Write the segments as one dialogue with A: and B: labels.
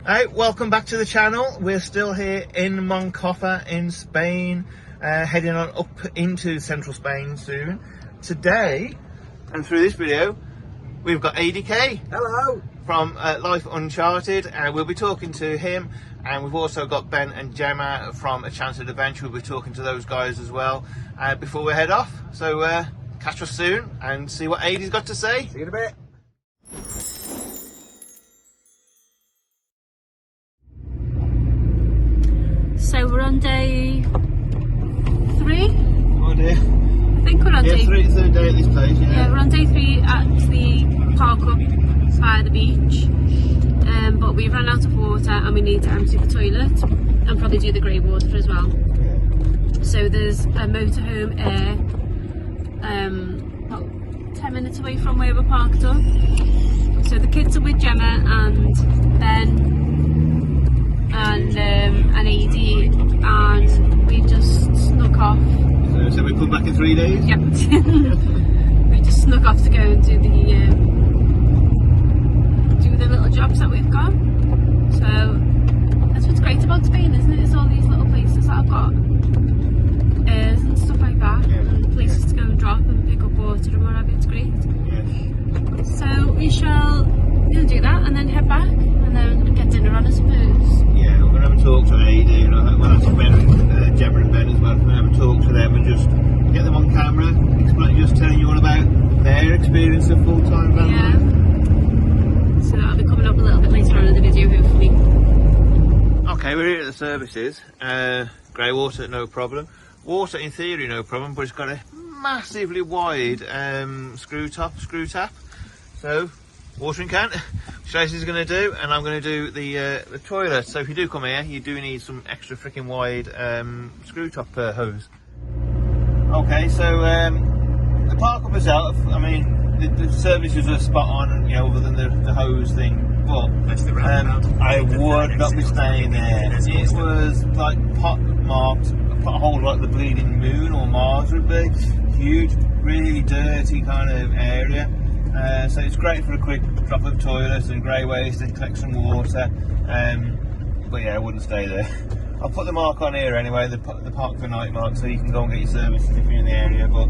A: Hey, welcome back to the channel. We're still here in Moncofa in Spain, heading on up into central Spain soon. Today, and through this video, we've got ADK.
B: Hello.
A: From Life Uncharted, and we'll be talking to him. And we've also got Ben and Gemma from A Chance at Adventure. We'll be talking to those guys as well before we head off. So catch us soon and see what AD's got to say.
B: See you in a bit.
C: So we're on day 3?
A: Oh dear.
C: I think we're on day
A: 3, third day at this place, yeah.
C: Yeah, we're on day 3 at the park up by the beach. But we've run out of water and we need to empty the toilet and probably do the grey water as well. So there's a motorhome about 10 minutes away from where we're parked up. So the kids are with Gemma and Ben and AD, and we just snuck off.
A: So we come back in 3 days?
C: Yep. We just snuck off to go and do the little jobs that we've got. So that's what's great about Spain, isn't it? It's all these little places that I've got airs and stuff like that, and places to go and drop and pick up water and whatever. It's great.
A: Yes.
C: So we shall do that and then head back and then get dinner on, I suppose.
A: Yeah, we're going to have a talk to AD, and well, that's Ben and Gemma and Ben as well. We're going to have a talk to them and just get them on camera, just telling you all about their experience of full-time van life.
C: So that'll be coming up a little bit later on in the video, hopefully.
A: Okay, we're here at the services. Grey water, no problem. Water, in theory, no problem, but it's got a massively wide screw tap. So, watering can, which Tracy's going to do, and I'm going to do the toilet. So if you do come here, you do need some extra freaking wide screw top hose. Okay, so the park up itself, I mean, the services are spot on, other than the hose thing, but I would not be staying there. It was like pothole like the bleeding moon or Mars would be. Huge, really dirty kind of area. So it's great for a quick drop of toilets and grey waste and collect some water. But yeah, I wouldn't stay there. I'll put the mark on here anyway, the park for night mark, so you can go and get your services if you're in the area. But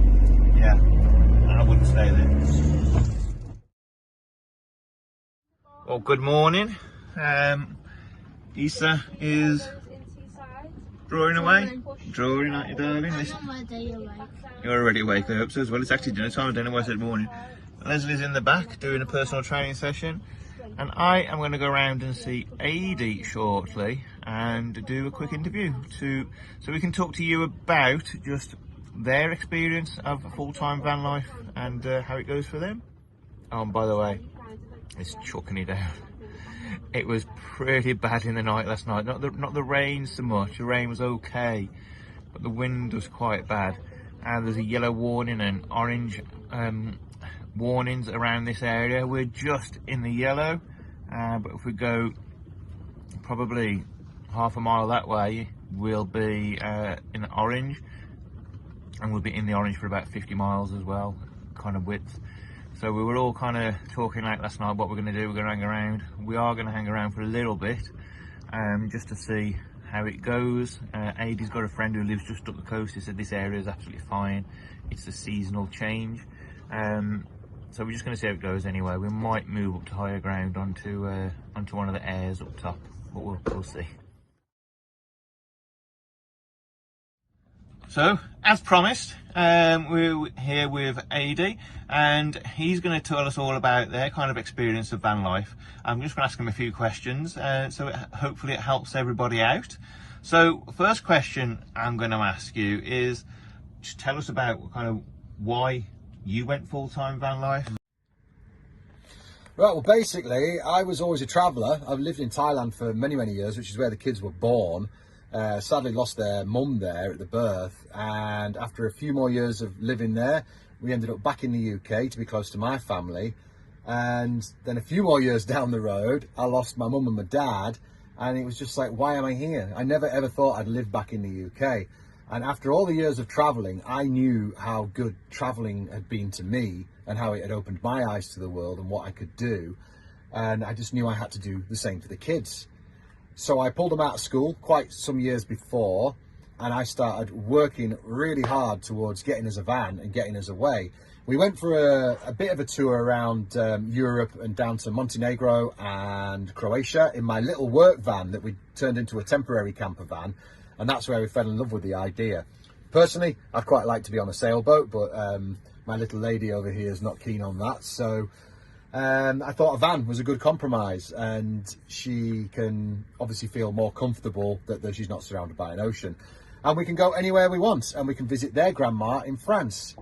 A: yeah, I wouldn't stay there. Well, good morning. Isa is drawing away. Drawing, aren't you, darling? You're already awake, I hope so as well. It's actually dinner time. I don't know why I said morning. Leslie's in the back doing a personal training session, and I am going to go around and see AD shortly and do a quick interview so we can talk to you about just their experience of full-time van life and how it goes for them. Oh, and by the way, it's chucking it down. It was pretty bad in the night last night. Not the rain so much. The rain was okay, but the wind was quite bad. And there's a yellow warning and orange warnings around this area. We're just in the yellow, but if we go probably half a mile that way, we'll be in orange, and we'll be in the orange for about 50 miles as well, kind of width. So we were all kind of talking like last night what we're going to do. We're going to hang around. We are going to hang around for a little bit, just to see how it goes. AD's got a friend who lives just up the coast. He said this area is absolutely fine. It's a seasonal change. So we're just going to see how it goes anyway. We might move up to higher ground onto one of the airs up top, but we'll see. So, as promised, we're here with AD, and he's going to tell us all about their kind of experience of van life. I'm just going to ask him a few questions, so hopefully it helps everybody out. So, first question I'm going to ask you is, just tell us about kind of why you went full-time van life.
B: Right, well, basically, I was always a traveller. I've lived in Thailand for many, many years, which is where the kids were born. Sadly lost their mum there at the birth, and after a few more years of living there, we ended up back in the UK to be close to my family. And then a few more years down the road, I lost my mum and my dad, and it was just like, why am I here? I never ever thought I'd live back in the UK. And after all the years of travelling, I knew how good travelling had been to me and how it had opened my eyes to the world and what I could do. And I just knew I had to do the same for the kids. So I pulled them out of school quite some years before, and I started working really hard towards getting us a van and getting us away. We went for a bit of a tour around Europe and down to Montenegro and Croatia in my little work van that we turned into a temporary camper van, and that's where we fell in love with the idea. Personally, I'd quite like to be on a sailboat, but my little lady over here is not keen on that, so I thought a van was a good compromise, and she can obviously feel more comfortable that she's not surrounded by an ocean. And we can go anywhere we want, and we can visit their grandma in France.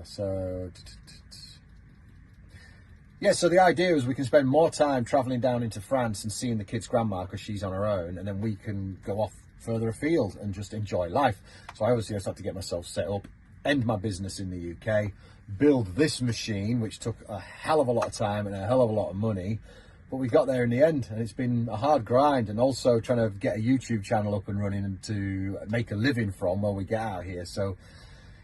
B: So the idea is we can spend more time travelling down into France and seeing the kids' grandma because she's on her own, and then we can go off further afield and just enjoy life. So I obviously just had to get myself set up, end my business in the UK, build this machine, which took a hell of a lot of time and a hell of a lot of money, but we got there in the end, and it's been a hard grind, and also trying to get a YouTube channel up and running and to make a living from while we get out here. So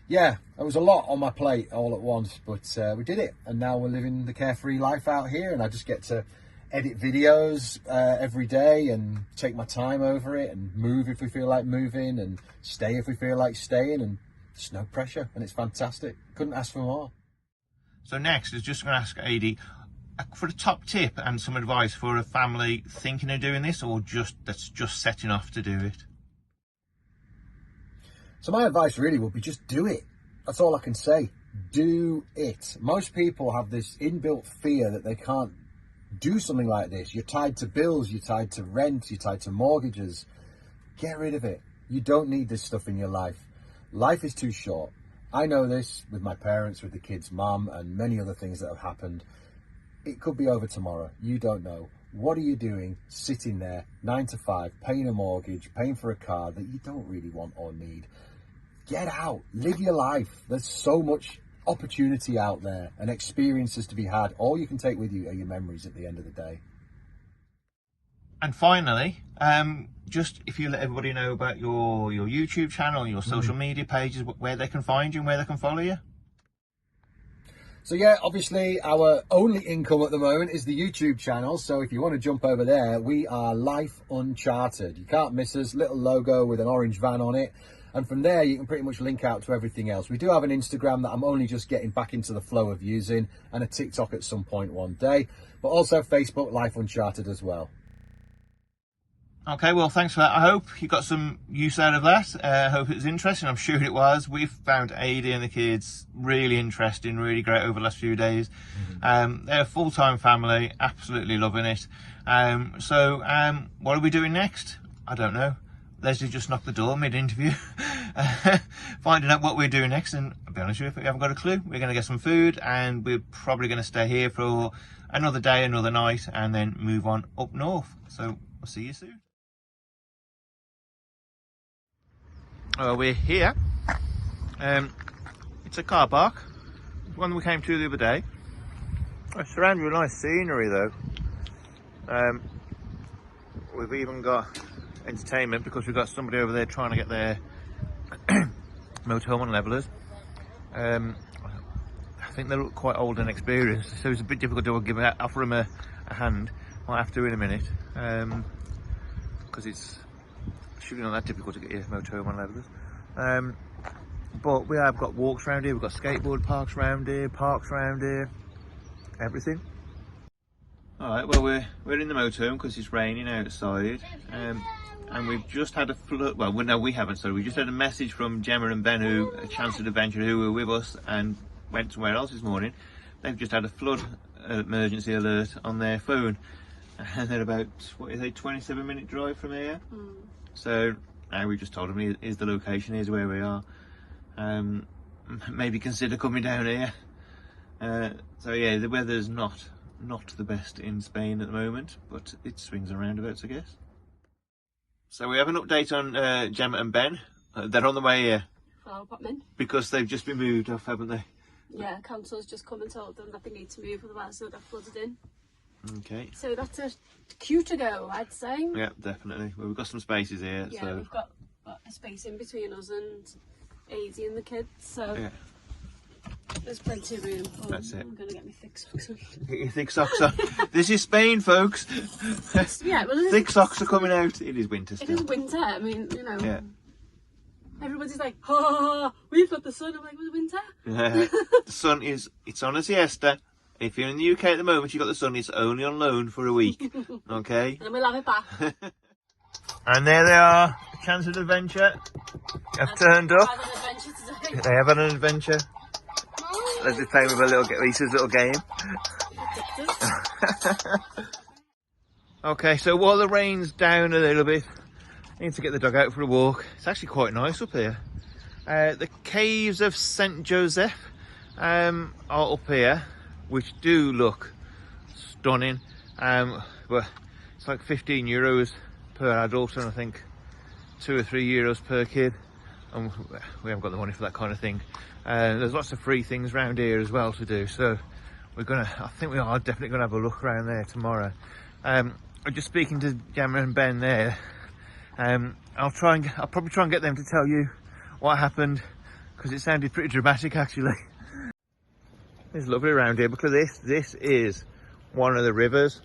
B: yeah, there was a lot on my plate all at once, but we did it, and now we're living the carefree life out here, and I just get to edit videos every day and take my time over it and move if we feel like moving and stay if we feel like staying, and just no pressure, and it's fantastic. Couldn't ask for more.
A: So next is just going to ask Adi for a top tip and some advice for a family thinking of doing this, or that's just setting off to do it.
B: So my advice really would be just do it. That's all I can say. Do it. Most people have this inbuilt fear that they can't do something like this. You're tied to bills, you're tied to rent, you're tied to mortgages. Get rid of it. You don't need this stuff in your life. Life is too short. I know this with my parents, with the kids' mum, and many other things that have happened. It could be over tomorrow. You don't know. What are you doing sitting there 9 to 5, paying a mortgage, paying for a car that you don't really want or need? Get out, live your life. There's so much opportunity out there and experiences to be had. All you can take with you are your memories at the end of the day.
A: And finally, just if you let everybody know about your YouTube channel, your social media pages, where they can find you and where they can follow you.
B: So yeah, obviously our only income at the moment is the YouTube channel. So if you want to jump over there, we are Life Uncharted. You can't miss us. Little logo with an orange van on it. And from there, you can pretty much link out to everything else. We do have an Instagram that I'm only just getting back into the flow of using, and a TikTok at some point one day, but also Facebook, Life Uncharted as well.
A: Okay, well, thanks for that. I hope you got some use out of that. I hope it was interesting. I'm sure it was. We've found Adi and the kids really interesting, really great over the last few days. They're a full-time family, absolutely loving it. So what are we doing next? I don't know. Leslie just knocked the door mid-interview, finding out what we're doing next, and I'll be honest with you, we haven't got a clue. We're going to get some food, and we're probably going to stay here for another day, another night, and then move on up north. So I'll see you soon. We're here. It's a car park, one that we came to the other day. It's surrounded with nice scenery though. We've even got entertainment because we've got somebody over there trying to get their motorhome on levelers. I think they look quite old and experienced, so it's a bit difficult to offer them a hand. Might have to in a minute, because it's surely not that difficult to get your motorhome on levelers. But we have got walks around here, we've got skateboard parks around here, everything. Alright, well we're in the motorhome because it's raining outside, and we've just had a flood. Well, no, we haven't. So we just had a message from Gemma and Ben, who a Chance of Adventure, who were with us and went somewhere else this morning. They've just had a flood emergency alert on their phone, and they're about, what is it, 27-minute drive from here. So now we just told them here's the location, here's where we are. Maybe consider coming down here. So yeah, the weather's not the best in Spain at the moment, but it swings and roundabouts, I guess. So we have an update on Gemma and Ben. They're on the way here.
C: I'll pop them in. Because
A: they've just been moved off, haven't they?
C: Yeah, council's just come and told them that they need to move, otherwise they'll get flooded in.
A: Okay.
C: So that's a cue to go, I'd say.
A: Yeah, definitely. Well, we've got some spaces here.
C: Yeah,
A: so
C: we've got a space in between us and Adi and the kids, so...
A: Yeah.
C: There's plenty of room. Oh,
A: That's it.
C: I'm going to get my thick socks on.
A: Get your thick socks on. This is Spain, folks.
C: Yeah, well,
A: thick socks are coming out. It is winter still.
C: It is winter. I mean, you know.
A: Yeah.
C: Everybody's like, ha, we've got the sun. I'm like, was it winter?
A: Yeah. The sun is, it's on a siesta. If you're in the UK at the moment, you've got the sun, it's only on loan for a week. Okay?
C: And then we'll have it back.
A: And there they are. A chance of adventure. Have turned up.
C: Had an adventure today.
A: They have had an adventure. Let's just play with a little, Lisa's little game. Okay, so while the rain's down a little bit, I need to get the dog out for a walk. It's actually quite nice up here. The caves of St. Joseph are up here, which do look stunning. But it's like €15 per adult, and I think €2 or €3 per kid. And we haven't got the money for that kind of thing. There's lots of free things around here as well to do. So I think we are definitely gonna have a look around there tomorrow. I'm just speaking to Gemma and Ben there. I'll probably try and get them to tell you what happened, because it sounded pretty dramatic actually. It's lovely around here because this is one of the rivers,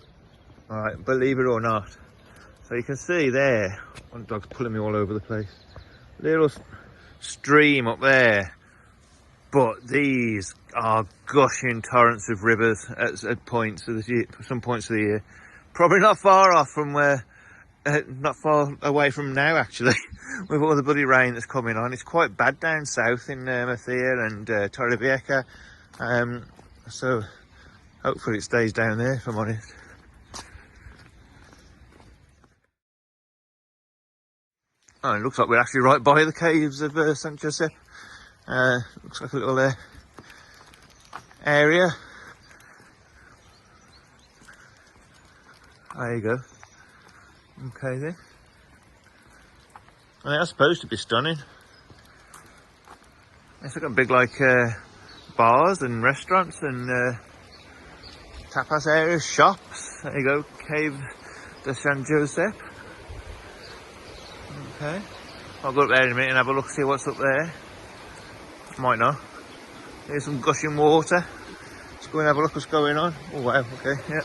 A: alright, believe it or not. So you can see there, one dog's pulling me all over the place, little stream up there, but these are gushing torrents of rivers at some points of the year. Probably not far off from where, not far away from now actually, with all the bloody rain that's coming on. It's quite bad down south in Murcia and Torrevieja, so hopefully it stays down there, if I'm honest. Oh, it looks like we're actually right by the caves of St. Joseph. Looks like a little area. There you go. Okay then. I think that's supposed to be stunning. It's like a big bars and restaurants and tapas areas, shops. There you go, Cave de San Josep. Okay. I'll go up there in a minute and have a look, see what's up there. Might not. There's some gushing water. Let's go and have a look what's going on. Oh wow, okay, yeah.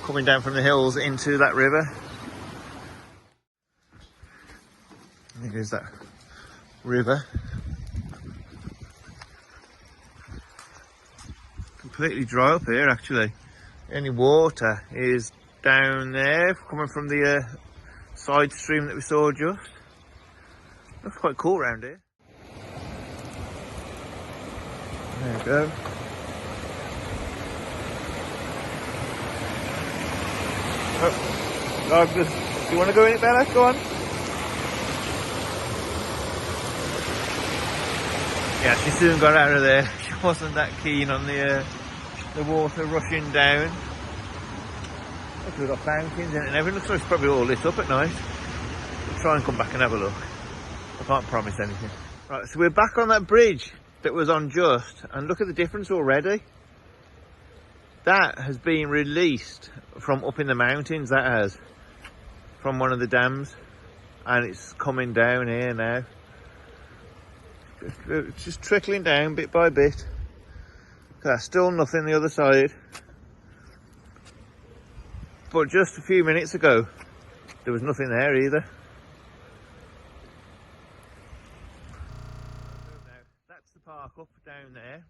A: Coming down from the hills into that river. I think there's that river. Completely dry up here actually. The only water is down there, coming from the side stream that we saw just. Looks quite cool around here. There you go. Oh, dog, do you want to go in it, Bella? Go on. Yeah, she soon got out of there. She wasn't that keen on the water rushing down. Look, we've got fountains in it and everything. Looks like it's probably all lit up at night. We'll try and come back and have a look. I can't promise anything. Right, so we're back on that bridge that was on just, and look at the difference already. That has been released from up in the mountains, that has, from one of the dams, and it's coming down here now. It's just trickling down bit by bit. There's still nothing the other side. But just a few minutes ago, there was nothing there either. That's the park up down there.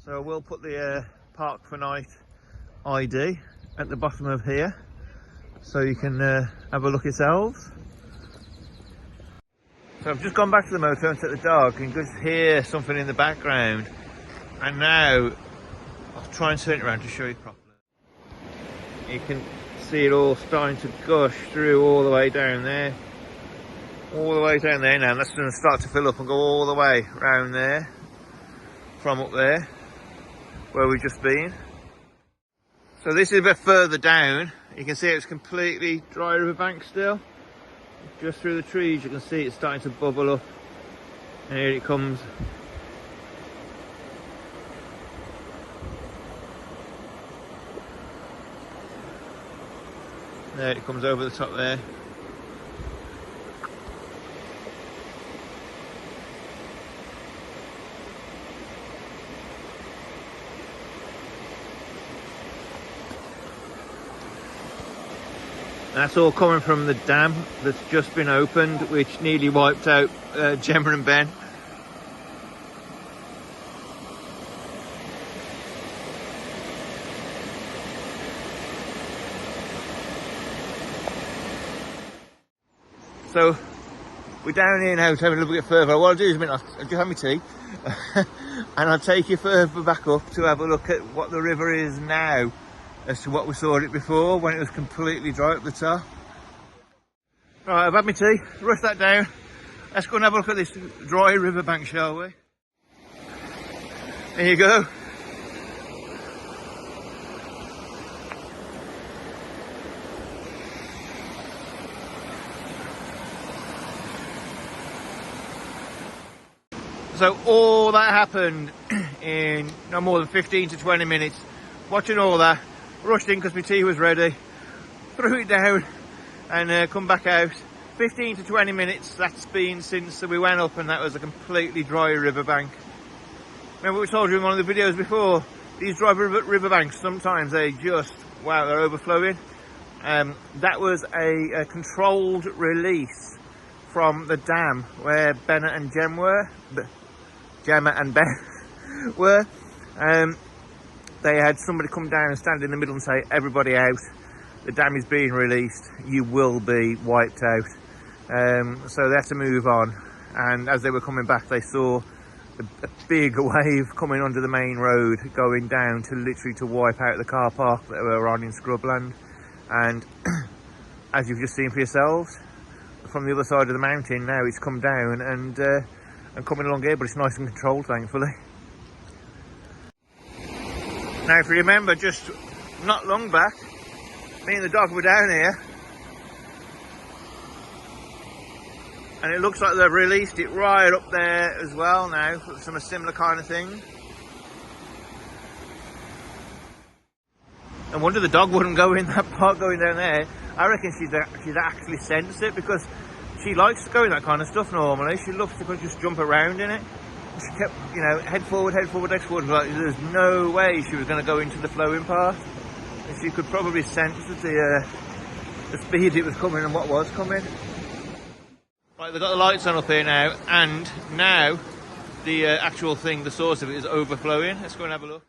A: So we'll put the Park for Night ID at the bottom of here, so you can have a look yourselves. So I've just gone back to the motor and took the dog, and you can just hear something in the background. And now I'll try and turn it around to show you properly. You can see it all starting to gush through all the way down there. All the way down there now, and that's going to start to fill up and go all the way around there, from up there, where we've just been. So this is a bit further down. You can see it's completely dry riverbank still. Just through the trees you can see it's starting to bubble up. And here it comes. There it comes over the top there. That's all coming from the dam that's just been opened, which nearly wiped out Gemma and Ben. So we're down here now to have a little bit further. What I'll do is I'll just have my tea and I'll take you further back up to have a look at what the river is now as to what we saw it before when it was completely dry at the top. Right, I've had my tea, rush that down. Let's go and have a look at this dry riverbank, shall we? There you go. So all that happened in no more than 15 to 20 minutes. Watching all that, rushed in because my tea was ready, threw it down and come back out. 15 to 20 minutes that's been since we went up, and that was a completely dry riverbank. Remember we told you in one of the videos before, these dry riverbanks, sometimes they just, wow, they're overflowing. That was a controlled release from the dam where Gemma and Ben were. They had somebody come down and stand in the middle and say, everybody out, the dam is being released, you will be wiped out. So they had to move on, and as they were coming back they saw a big wave coming under the main road going down to literally to wipe out the car park that they were on in Scrubland. And as you've just seen for yourselves, from the other side of the mountain now it's come down and coming along here, but it's nice and controlled, thankfully. Now if you remember, just not long back, me and the dog were down here and it looks like they've released it right up there as well now for some similar kind of thing. No wonder the dog wouldn't go in that part going down there. I reckon she'd actually sensed it, because she likes to go in that kind of stuff normally. She loves to just jump around in it. She kept, you know, head forward, next forward. Like, there's no way she was going to go into the flowing part. And she could probably sense the speed it was coming and what was coming. Right, they've got the lights on up here now, and now the actual thing, the source of it, is overflowing. Let's go and have a look.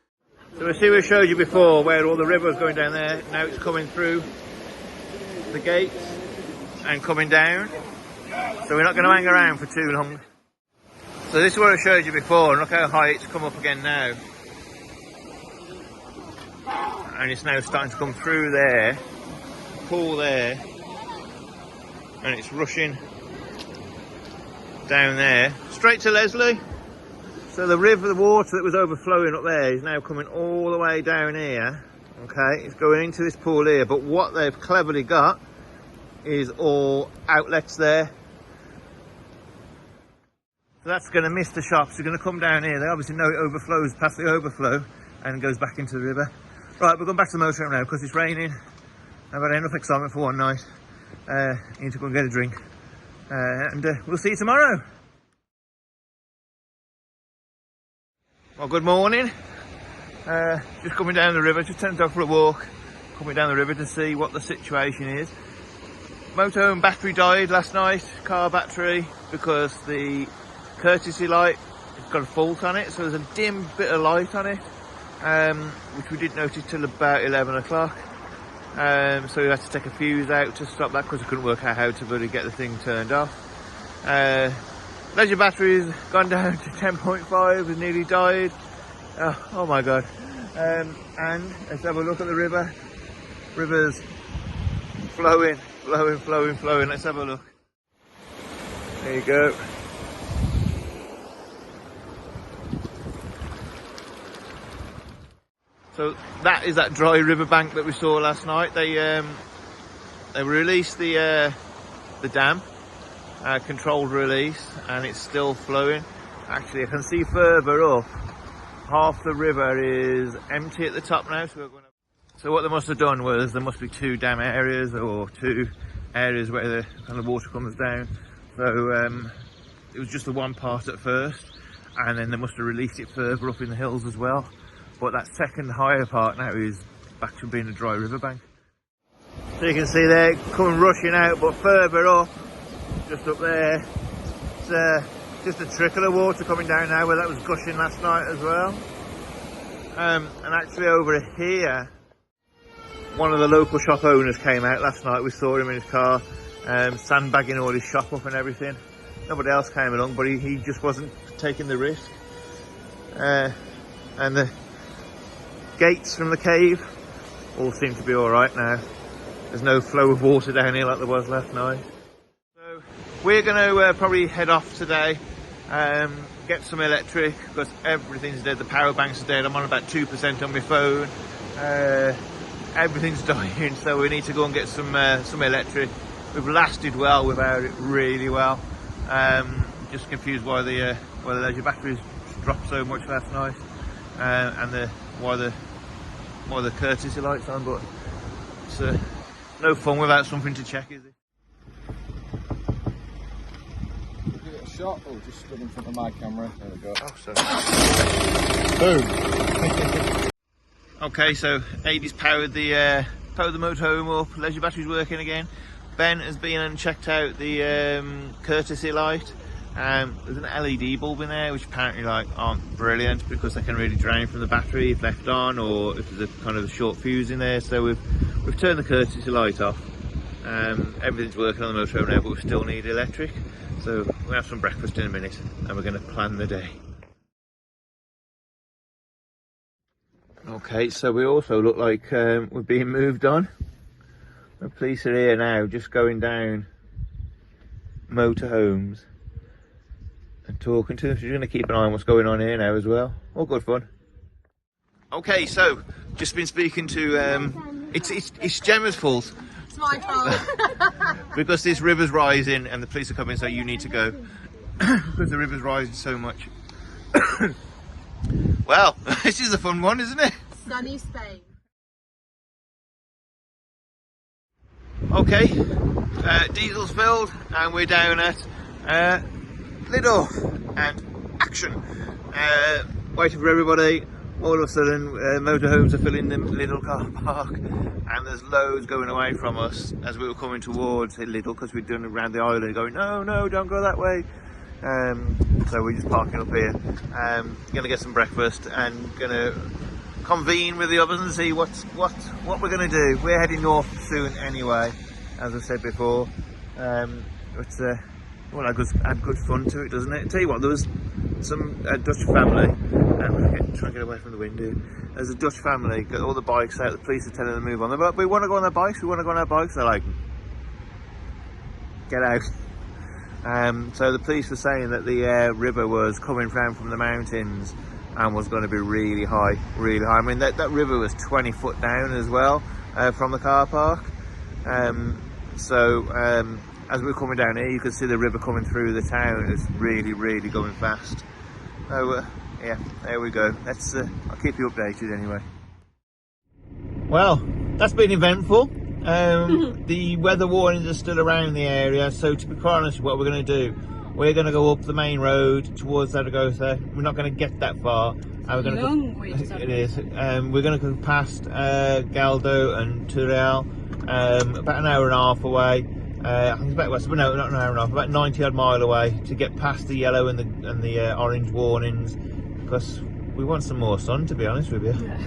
A: So we see we showed you before where all the river was going down there. Now it's coming through the gates and coming down. So we're not going to hang around for too long. So this is what I showed you before, and look how high it's come up again now. And it's now starting to come through there, pool there, and it's rushing down there, straight to Leslie. So the river, the water that was overflowing up there is now coming all the way down here. Okay, it's going into this pool here, but what they've cleverly got is all outlets there. So that's going to miss the shops. They're going to come down here. They obviously know it overflows past the overflow and goes back into the river. Right, we're going back to the motorhome now because it's raining. I've had enough excitement for one night. Need to go and get a drink. And we'll see you tomorrow. Well, good morning. Just coming down the river, just taking the dog for a walk. Coming down the river to see what the situation is. Motorhome battery died last night, car battery, because the courtesy light has got a fault on it, so there's a dim bit of light on it, which we didn't notice till about 11 o'clock. So we had to take a fuse out to stop that because we couldn't work out how to really get the thing turned off. Leisure battery's gone down to 10.5, it nearly died. Oh my god. And let's have a look at the river. River's flowing. Let's have a look. There you go. So that is that dry riverbank that we saw last night. They released the dam, controlled release, and it's still flowing. Actually, I can see further up, half the river is empty at the top now. So what they must have done was there must be two dam areas or two areas where the kind of water comes down. So it was just the one part at first, and then they must have released it further up in the hills as well. But that second higher part now is back to being a dry riverbank. So you can see they're coming rushing out, but further up, just up there, it's just a trickle of water coming down now where that was gushing last night as well. And actually over here, one of the local shop owners came out last night. We saw him in his car, sandbagging all his shop up and everything. Nobody else came along, but he just wasn't taking the risk. And the gates from the cave all seem to be all right now. There's no flow of water down here like there was last night. So we're going to probably head off today, get some electric, because everything's dead. The power bank's dead. I'm on about 2% on my phone. Everything's dying, so we need to go and get some electric. We've lasted well without it, really well. Just confused why the leisure batteries dropped so much last night, and why the courtesy lights on, but it's no fun without something to check, is it?
B: Give it a shot. Oh, just stood in front of my camera. There we go.
A: Oh, sorry. Boom. Okay, so Aidy's powered the motorhome up. Leisure battery's working again. Ben has been and checked out the courtesy light. There's an LED bulb in there, which apparently aren't brilliant because they can really drain from the battery if left on, or if there's a kind of a short fuse in there. So we've turned the courtesy light off. Everything's working on the motorhome now, but we still need electric. So we'll have some breakfast in a minute, and we're going to plan the day. Okay, so we also look like we're being moved on. The police are here now, just going down motorhomes and talking to them. So you're going to keep an eye on what's going on here now as well. All good fun. Okay, so just been speaking to it's Gemma's fault.
D: It's my fault.
A: Because this river's rising and the police are coming, so you need to go. Because the river's rising so much. Well, this is a fun one, isn't it?
D: Sunny Spain.
A: Okay, diesel's filled and we're down at Lidl and action. Waiting for everybody. All of a sudden motorhomes are filling the Lidl car park and there's loads going away from us as we were coming towards Lidl, because we'd done around the island going, no, don't go that way. So we're just parking up here. Gonna get some breakfast and gonna convene with the others and see what we're gonna do. We're heading north soon anyway, as I said before. It's well, add good fun to it, doesn't it? Tell you what, there was some Dutch family. I'm trying to get away from the wind here. There's a Dutch family, got all the bikes out. The police are telling them to move on. They're like, we want to go on their bikes. We want to go on our bikes. They're like, get out. So the police were saying that the river was coming down from the mountains and was going to be really high, really high. I mean, that river was 20 foot down as well from the car park. As we were coming down here, you could see the river coming through the town. It's really, really going fast. So yeah, there we go. I'll keep you updated anyway. Well, that's been eventful. The weather warnings are still around the area, so to be quite honest, what we're going to do, we're going to go up the main road towards Zaragoza. We're not going to get that far. We're going it is. We're going to go past Galdo and Turel, about an hour and a half away. I think it's about, no, not an hour and a half, about 90 odd mile away to get past the yellow and the orange warnings, because we want some more sun, to be honest with you.
C: Yeah.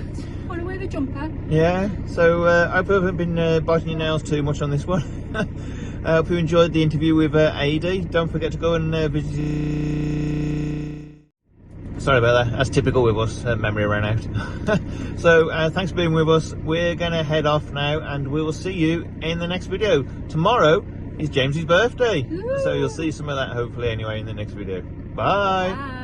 C: Want to wear the jumper?
A: Yeah, so I hope I haven't been biting your nails too much on this one. I hope you enjoyed the interview with Adi. Don't forget to go and visit. Sorry about that, that's typical with us, memory ran out. So thanks for being with us. We're going to head off now and we will see you in the next video. Tomorrow is James's birthday. Woo! So you'll see some of that hopefully anyway in the next video. Bye. Bye.